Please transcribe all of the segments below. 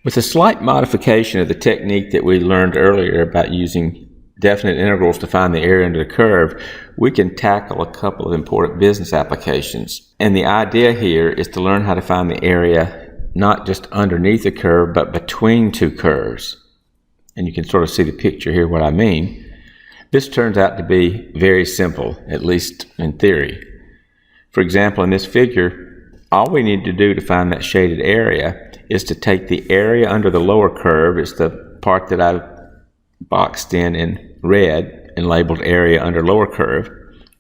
With a slight modification of the technique that we learned earlier about using definite integrals to find the area under the curve, we can tackle a couple of important business applications. And the idea here is to learn how to find the area not just underneath the curve, but between two curves. And you can sort of see the picture here, what I mean. This turns out to be very simple, at least in theory. For example, in this figure, all we need to do to find that shaded area is to take the area under the lower curve, it's the part that I've boxed in red and labeled area under lower curve,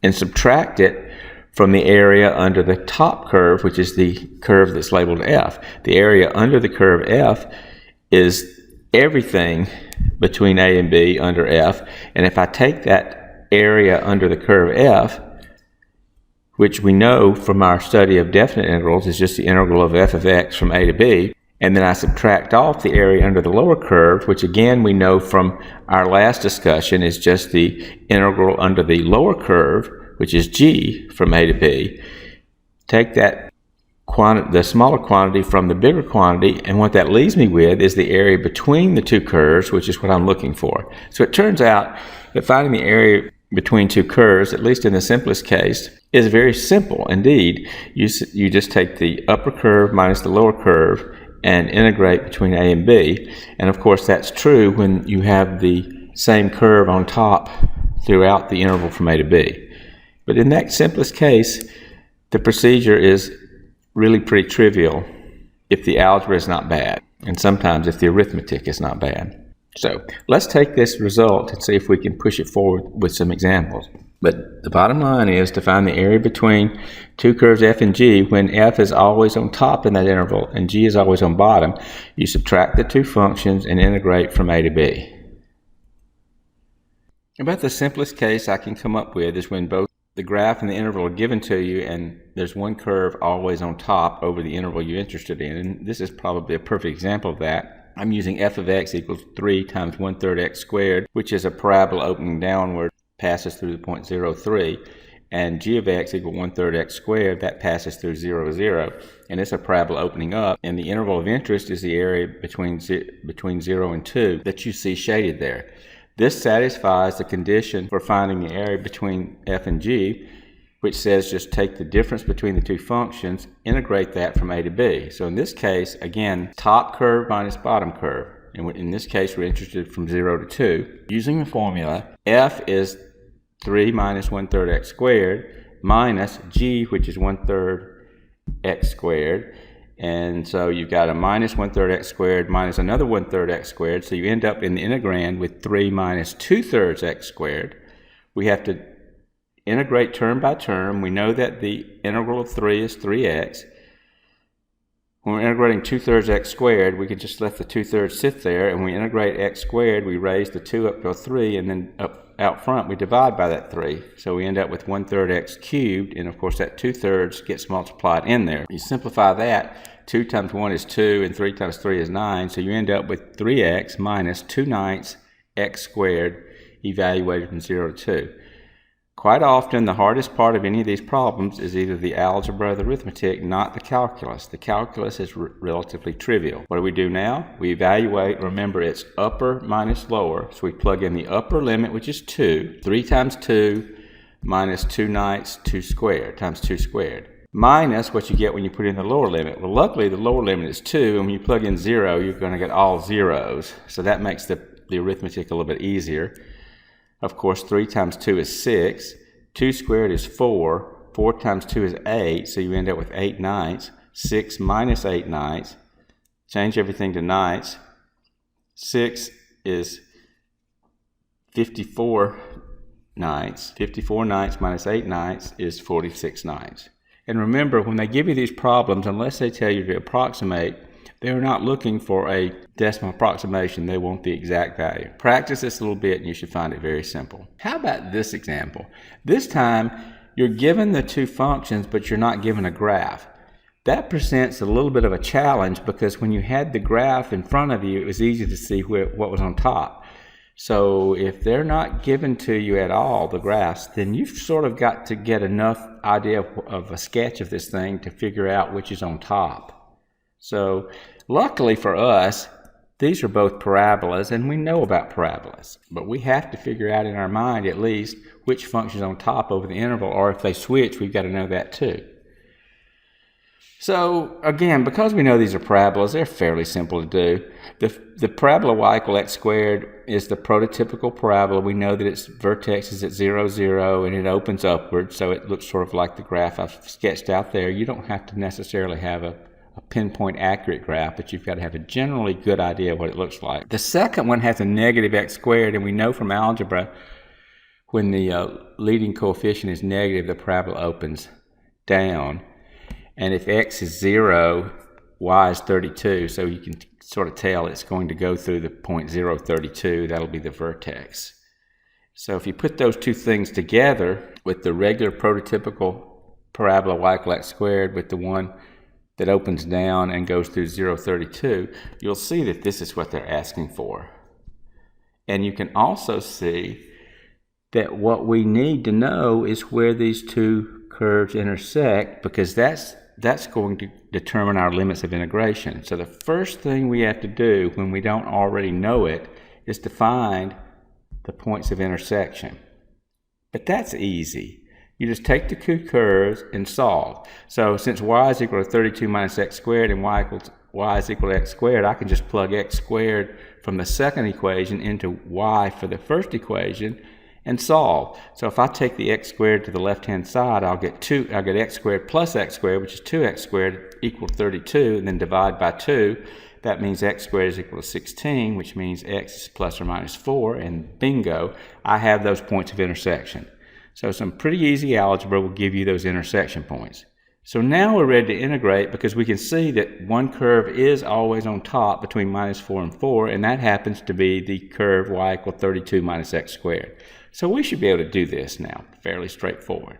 and subtract it from the area under the top curve, which is the curve that's labeled F. The area under the curve F is everything between A and B under F, and if I take that area under the curve F, which we know from our study of definite integrals is just the integral of f of x from A to B, and then I subtract off the area under the lower curve, which again we know from our last discussion is just the integral under the lower curve, which is g from A to B. Take that the smaller quantity from the bigger quantity, and what that leaves me with is the area between the two curves, which is what I'm looking for. So it turns out that finding the area between two curves, at least in the simplest case, is very simple indeed. You just take the upper curve minus the lower curve and integrate between A and B. And of course that's true when you have the same curve on top throughout the interval from A to B. But in that simplest case, the procedure is really pretty trivial if the algebra is not bad, and sometimes if the arithmetic is not bad. So let's take this result and see if we can push it forward with some examples. But the bottom line is to find the area between two curves f and g when f is always on top in that interval and g is always on bottom. You subtract the two functions and integrate from A to B. About the simplest case I can come up with is when both the graph and the interval are given to you and there's one curve always on top over the interval you're interested in. And this is probably a perfect example of that. I'm using f of x equals 3 times 1/3 x squared, which is a parabola opening downward, passes through the point 0, 3, and g of x equals 1/3 x squared, that passes through 0, 0, and it's a parabola opening up, and the interval of interest is the area between 0 and 2 that you see shaded there. This satisfies the condition for finding the area between f and g, which says just take the difference between the two functions, integrate that from A to B. So in this case, again, top curve minus bottom curve. And in this case, we're interested from 0 to 2. Using the formula, f is 3 minus 1/3 x squared minus g, which is 1/3 x squared. And so you've got a minus 1/3 x squared minus another 1/3 x squared. So you end up in the integrand with 3 minus 2/3 x squared. We have to integrate term by term. We know that the integral of 3 is 3x. When we're integrating 2/3 x squared, we can just let the 2/3 sit there, and when we integrate x squared, we raise the 2 up to a 3, and then out front we divide by that 3. So we end up with 1/3 x cubed, and of course that 2/3 gets multiplied in there. You simplify that, 2 times 1 is 2, and 3 times 3 is 9, so you end up with 3x minus 2/9 x squared evaluated from 0 to 2. Quite often, the hardest part of any of these problems is either the algebra or the arithmetic, not the calculus. The calculus is relatively trivial. What do we do now? We evaluate. Remember, it's upper minus lower. So we plug in the upper limit, which is 2. 3 times 2 minus 2/9 2 squared times 2 squared. Minus what you get when you put in the lower limit. Well, luckily, the lower limit is 2. And when you plug in 0, you're going to get all zeros. So that makes the arithmetic a little bit easier. Of course, 3 times 2 is 6. 2 squared is 4. 4 times 2 is 8, so you end up with 8/9. 6 minus 8/9. Change everything to ninths. 6 is 54/9. 54/9 minus 8/9 is 46/9. And remember, when they give you these problems, unless they tell you to approximate, they're not looking for a decimal approximation. They want the exact value. Practice this a little bit and you should find it very simple. How about this example? This time you're given the two functions, but you're not given a graph. That presents a little bit of a challenge because when you had the graph in front of you, it was easy to see what was on top. So if they're not given to you at all, the graphs, then you've sort of got to get enough idea of a sketch of this thing to figure out which is on top. So luckily for us, these are both parabolas, and we know about parabolas, but we have to figure out in our mind at least which function's on top over the interval, or if they switch, we've got to know that too. So again, because we know these are parabolas, they're fairly simple to do. The parabola y equal x squared is the prototypical parabola. We know that its vertex is at 0, 0, and it opens upward, so it looks sort of like the graph I've sketched out there. You don't have to necessarily have a pinpoint accurate graph, but you've got to have a generally good idea of what it looks like. The second one has a negative x squared, and we know from algebra when the leading coefficient is negative, the parabola opens down. And if x is 0, y is 32, so you can sort of tell it's going to go through the point 0, 32. That'll be the vertex. So if you put those two things together with the regular prototypical parabola y equal x squared with the one that opens down and goes through 0, 32, you'll see that this is what they're asking for. And you can also see that what we need to know is where these two curves intersect, because that's going to determine our limits of integration. So the first thing we have to do when we don't already know it is to find the points of intersection. But that's easy. You just take the two curves and solve. So since y is equal to 32 minus x squared and y is equal to x squared, I can just plug x squared from the second equation into y for the first equation and solve. So if I take the x squared to the left-hand side, I'll get x squared plus x squared, which is 2x squared, equal 32, and then divide by 2. That means x squared is equal to 16, which means x is plus or minus 4, and bingo, I have those points of intersection. So some pretty easy algebra will give you those intersection points. So now we're ready to integrate, because we can see that one curve is always on top between minus 4 and 4, and that happens to be the curve y equal 32 minus x squared. So we should be able to do this now, fairly straightforward.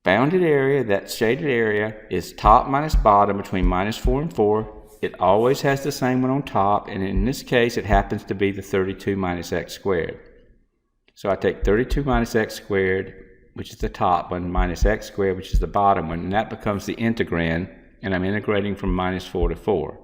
Bounded area, that shaded area, is top minus bottom between minus 4 and 4. It always has the same one on top, and in this case it happens to be the 32 minus x squared. So I take 32 minus x squared, which is the top one, minus x squared, which is the bottom one, and that becomes the integrand, and I'm integrating from minus 4 to 4.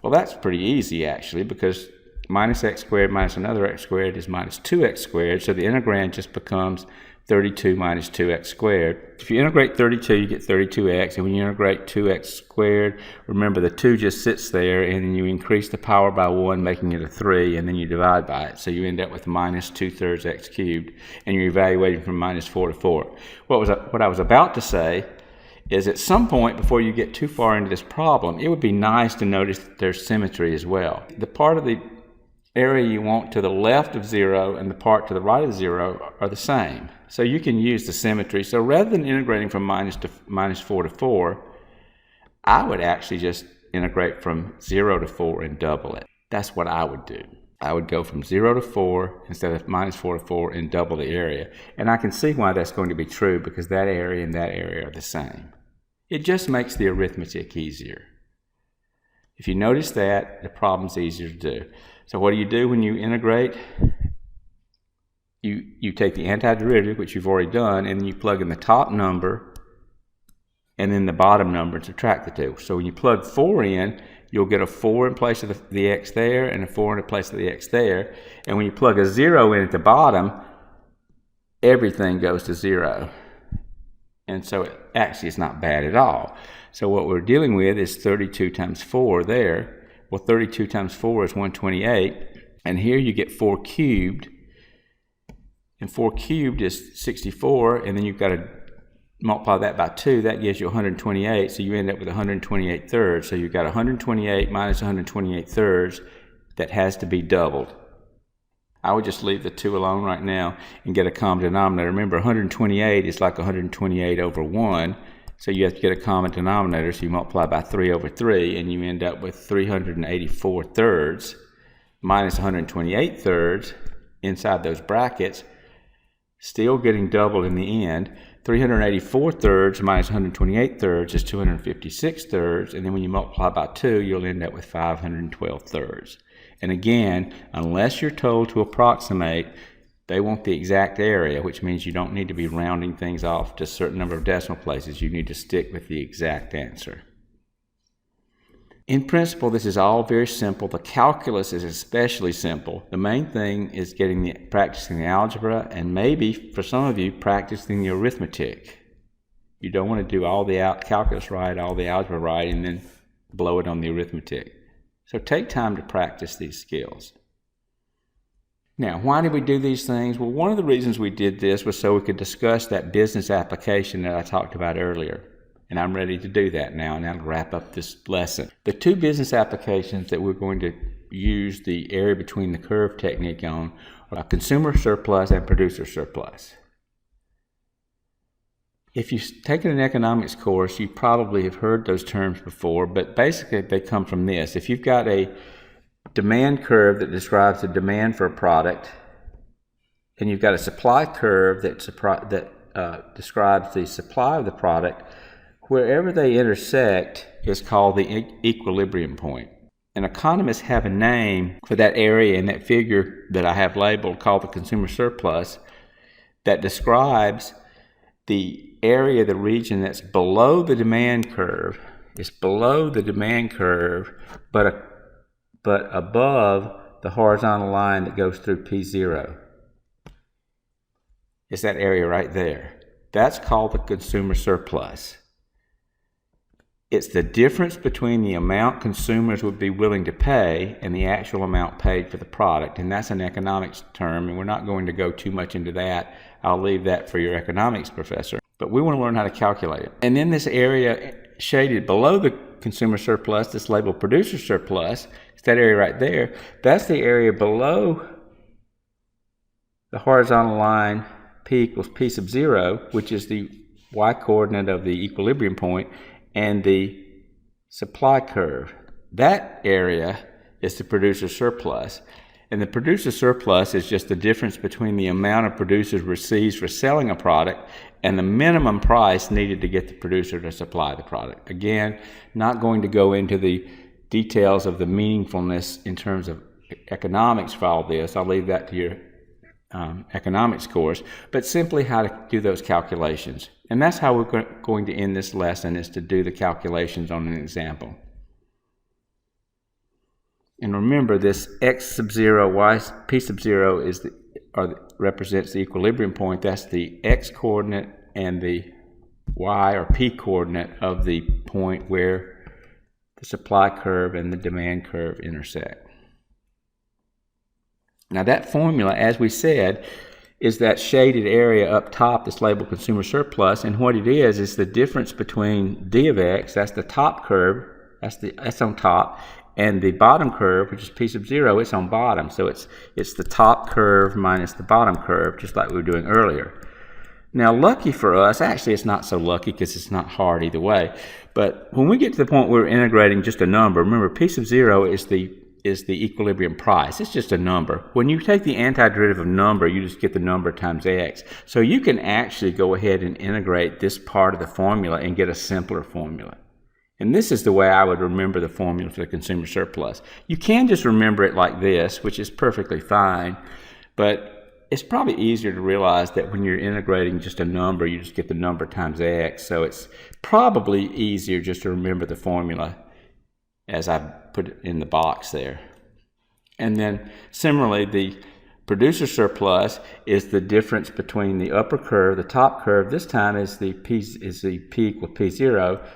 Well, that's pretty easy actually, because minus x squared minus another x squared is minus 2x squared, so the integrand just becomes 32 minus 2x squared. If you integrate 32, you get 32x, and when you integrate 2x squared, remember the 2 just sits there, and then you increase the power by 1, making it a 3, and then you divide by it. So you end up with minus 2/3 x cubed, and you're evaluating from minus 4 to 4. What I was about to say is at some point before you get too far into this problem, it would be nice to notice that there's symmetry as well. The part of the area you want to the left of 0 and the part to the right of 0 are the same. So you can use the symmetry. So rather than integrating from minus 4 to 4, I would actually just integrate from 0 to 4 and double it. That's what I would do. I would go from 0 to 4 instead of minus 4 to 4 and double the area. And I can see why that's going to be true, because that area and that area are the same. It just makes the arithmetic easier. If you notice that, the problem's easier to do. So what do you do when you integrate? You take the antiderivative, which you've already done, and then you plug in the top number and then the bottom number and subtract the two. So when you plug 4 in, you'll get a 4 in place of the x there and a 4 in place of the x there. And when you plug a 0 in at the bottom, everything goes to 0. And so it actually is not bad at all. So what we're dealing with is 32 times 4 there. Well, 32 times 4 is 128. And here you get 4 cubed. And 4 cubed is 64. And then you've got to multiply that by 2. That gives you 128. So you end up with 128 thirds. So you've got 128 minus 128 thirds that has to be doubled. I would just leave the 2 alone right now and get a common denominator. Remember, 128 is like 128 over 1. So you have to get a common denominator, so you multiply by 3 over 3, and you end up with 384 thirds minus 128 thirds inside those brackets, still getting doubled in the end. 384 thirds minus 128 thirds is 256 thirds, and then when you multiply by 2, you'll end up with 512 thirds. And again, unless you're told to approximate, they want the exact area, which means you don't need to be rounding things off to a certain number of decimal places. You need to stick with the exact answer. In principle, this is all very simple. The calculus is especially simple. The main thing is practicing the algebra, and maybe, for some of you, practicing the arithmetic. You don't want to do all the calculus right, all the algebra right, and then blow it on the arithmetic. So take time to practice these skills. Now, why did we do these things? Well, one of the reasons we did this was so we could discuss that business application that I talked about earlier. And I'm ready to do that now, and that'll wrap up this lesson. The two business applications that we're going to use the area between the curve technique on are consumer surplus and producer surplus. If you've taken an economics course, you probably have heard those terms before, but basically they come from this. If you've got a demand curve that describes the demand for a product, and you've got a supply curve that describes the supply of the product, wherever they intersect is called the equilibrium point. And economists have a name for that area in that figure that I have labeled called the consumer surplus that describes the area, the region that's below the demand curve. It's below the demand curve, but above the horizontal line that goes through P0. It's that area right there. That's called the consumer surplus. It's the difference between the amount consumers would be willing to pay and the actual amount paid for the product. And that's an economics term, and we're not going to go too much into that. I'll leave that for your economics professor. But we want to learn how to calculate it. And then this area shaded below the consumer surplus, that's labeled producer surplus, it's that area right there. That's the area below the horizontal line P equals P sub 0, which is the y-coordinate of the equilibrium point, and the supply curve. That area is the producer surplus. And the producer surplus is just the difference between the amount a producer receives for selling a product and the minimum price needed to get the producer to supply the product. Again, not going to go into the details of the meaningfulness in terms of economics for all this. I'll leave that to your economics course, but simply how to do those calculations. And that's how we're going to end this lesson, is to do the calculations on an example. And remember, this x sub 0, y p sub 0 represents the equilibrium point. That's the x coordinate and the y or p coordinate of the point where the supply curve and the demand curve intersect. Now that formula, as we said, is that shaded area up top that's labeled consumer surplus, and what it is the difference between d of x, that's the top curve, that's on top, and the bottom curve, which is p sub 0, it's on bottom. So it's the top curve minus the bottom curve, just like we were doing earlier. Now, lucky for us, actually it's not so lucky because it's not hard either way, but when we get to the point where we're integrating just a number, remember p sub 0 is the equilibrium price. It's just a number. When you take the antiderivative of number, you just get the number times x. So you can actually go ahead and integrate this part of the formula and get a simpler formula. And this is the way I would remember the formula for the consumer surplus. You can just remember it like this, which is perfectly fine, but it's probably easier to realize that when you're integrating just a number, you just get the number times x. So it's probably easier just to remember the formula as I put it in the box there. And then similarly, the producer surplus is the difference between the upper curve, the top curve this time is the p equals p0,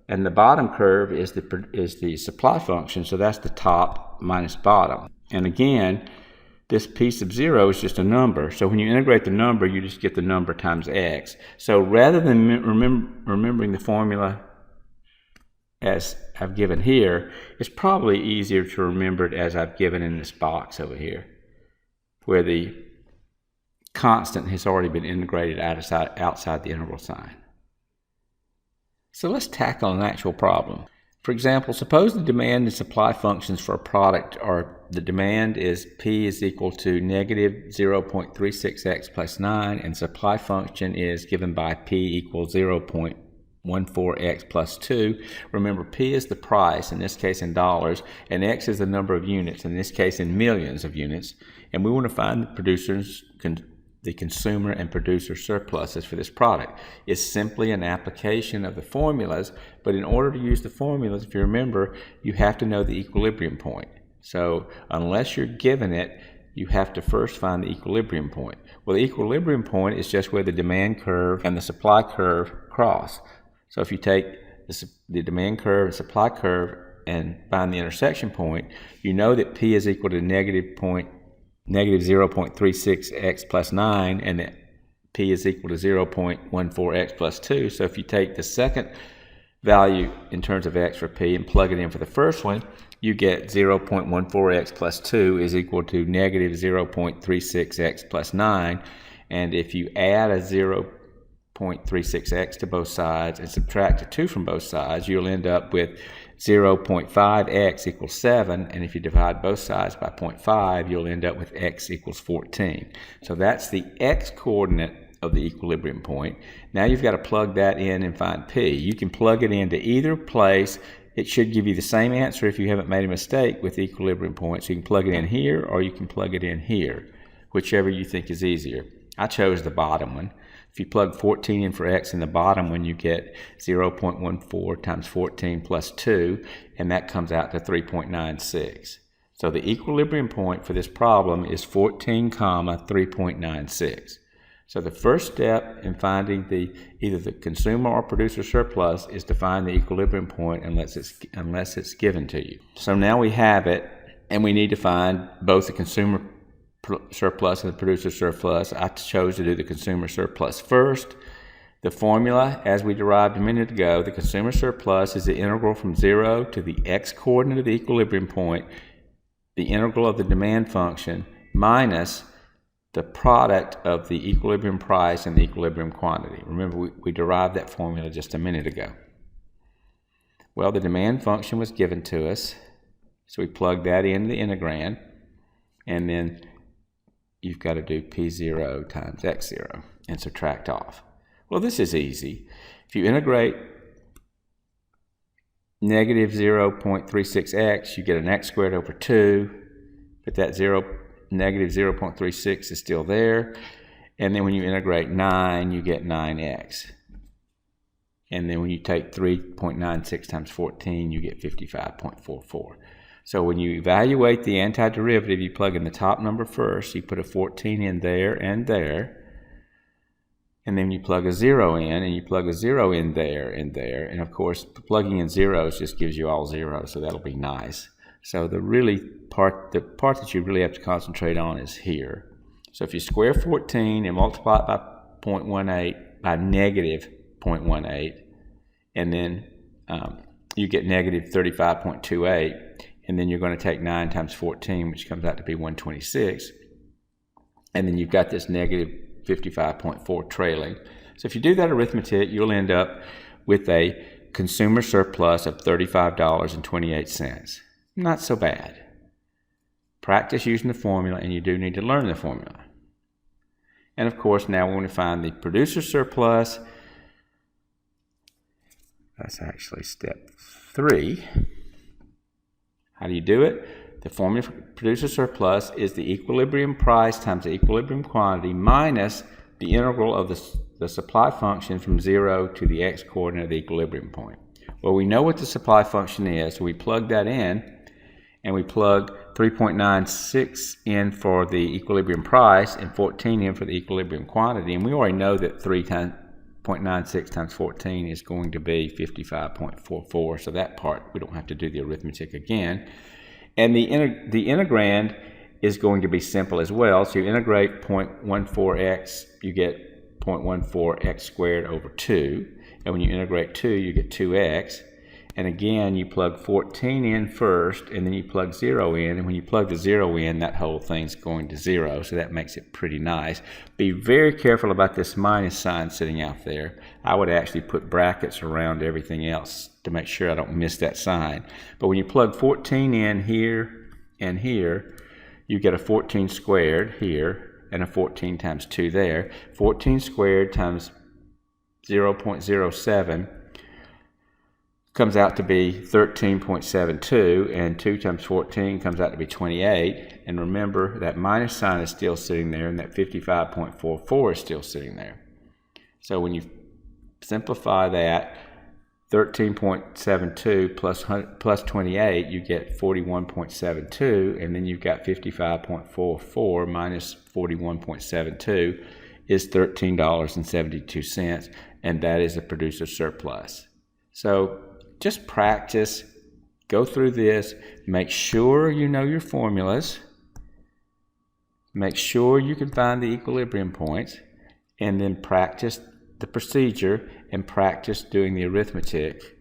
and the bottom curve is the supply function, so that's the top minus bottom. And again, this p sub 0 is just a number, so when you integrate the number, you just get the number times x. So rather than remembering the formula as I've given here, it's probably easier to remember it as I've given in this box over here, where the constant has already been integrated outside the integral sign. So let's tackle an actual problem. For example, suppose the demand and supply functions for a product are, the demand is P is equal to negative 0.36x plus 9, and supply function is given by P equals 0.14x plus 2. Remember, P is the price, in this case in dollars, and X is the number of units, in this case in millions of units. And we want to find the producer's the consumer and producer surpluses for this product. It's simply an application of the formulas, but in order to use the formulas, if you remember, you have to know the equilibrium point. So unless you're given it, you have to first find the equilibrium point. Well, the equilibrium point is just where the demand curve and the supply curve cross. So if you take the demand curve and supply curve and find the intersection point, you know that P is equal to negative 0.36x plus 9, and that P is equal to 0.14x plus 2. So if you take the second value in terms of x for P and plug it in for the first one, you get 0.14x plus 2 is equal to negative 0.36x plus 9. And if you add a 0.36x to both sides and subtract a 2 from both sides, you'll end up with 0.5x equals 7, and if you divide both sides by 0.5, you'll end up with x equals 14. So that's the x coordinate of the equilibrium point. Now you've got to plug that in and find P. You can plug it into either place. It should give you the same answer if you haven't made a mistake with the equilibrium point. So you can plug it in here or you can plug it in here, whichever you think is easier. I chose the bottom one. If you plug 14 in for x in the bottom one, you get 0.14 times 14 plus 2, and that comes out to 3.96. So the equilibrium point for this problem is 14, 3.96. So the first step in finding either the consumer or producer surplus is to find the equilibrium point unless it's given to you. So now we have it, and we need to find both the consumer surplus and the producer surplus. I chose to do the consumer surplus first. The formula, as we derived a minute ago, the consumer surplus is the integral from 0 to the x coordinate of the equilibrium point, the integral of the demand function, minus the product of the equilibrium price and the equilibrium quantity. Remember, we derived that formula just a minute ago. Well, the demand function was given to us, so we plugged that into the integrand, and then you've got to do P0 times X0 and subtract off. Well, this is easy. If you integrate negative 0.36x, you get an x squared over 2, but that negative 0.36 is still there. And then when you integrate 9, you get 9x. And then when you take 3.96 times 14, you get 55.44. So when you evaluate the antiderivative, you plug in the top number first. You put a 14 in there, and then you plug a 0 in, and you plug a 0 in there, and there. And of course, plugging in zeros just gives you all zeros, so that'll be nice. So the part that you really have to concentrate on is here. So if you square 14 and multiply it by 0.18, by negative 0.18, and then you get negative 35.28, and then you're going to take 9 times 14, which comes out to be 126, and then you've got this negative 55.4 trailing. So if you do that arithmetic, you'll end up with a consumer surplus of $35.28. Not so bad. Practice using the formula, and you do need to learn the formula. And of course, now we're going to find the producer surplus. That's actually step 3. How do you do it? The formula for producer surplus is the equilibrium price times the equilibrium quantity minus the integral of the supply function from 0 to the x coordinate of the equilibrium point. Well, we know what the supply function is, so we plug that in, and we plug 3.96 in for the equilibrium price and 14 in for the equilibrium quantity, and we already know that 3.96 times 14 is going to be 55.44, so that part we don't have to do the arithmetic again. And the integrand is going to be simple as well, so you integrate 0.14x, you get 0.14x squared over 2, and when you integrate 2, you get 2x. And again, you plug 14 in first, and then you plug 0 in. And when you plug the 0 in, that whole thing's going to 0. So that makes it pretty nice. Be very careful about this minus sign sitting out there. I would actually put brackets around everything else to make sure I don't miss that sign. But when you plug 14 in here and here, you get a 14 squared here and a 14 times 2 there. 14 squared times 0.07. comes out to be 13.72, and 2 times 14 comes out to be 28. And remember, that minus sign is still sitting there, and that 55.44 is still sitting there. So when you simplify that, 13.72 plus 28, you get 41.72, and then you've got 55.44 minus 41.72 is $13.72, and that is a producer surplus. So just practice, go through this, make sure you know your formulas, make sure you can find the equilibrium points, and then practice the procedure and practice doing the arithmetic,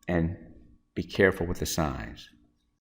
and be careful with the signs.